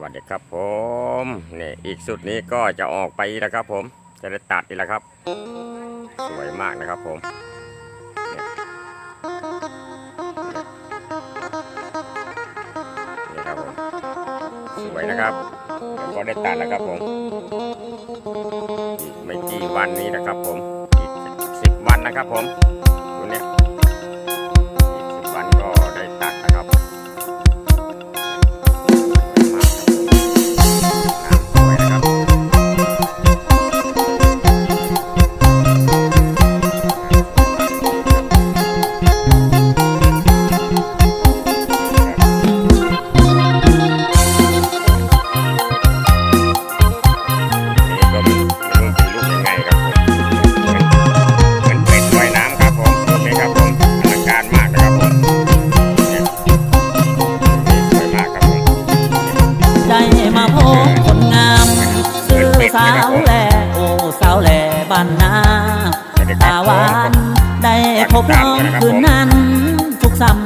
วัสดีครับผมนี่อีกสุดนี้ก็จะออกไปแล้วครับผมจะได้ตัดอีกแล้วครับสวยมากนะครับผมนี่ครับผมสวยนะครับก็ได้ตัดแล้วครับผมอีกไม่กี่วันนี้นะครับผมอีก10 วันนะครับผมตัวเนี้ยอีก10 วันก็ได้ตัดนะครับสาวแหล่โอ้สาวแหล่บ้านนาตาหวานได้พบน้องคืนนั้นทุกซ้ำ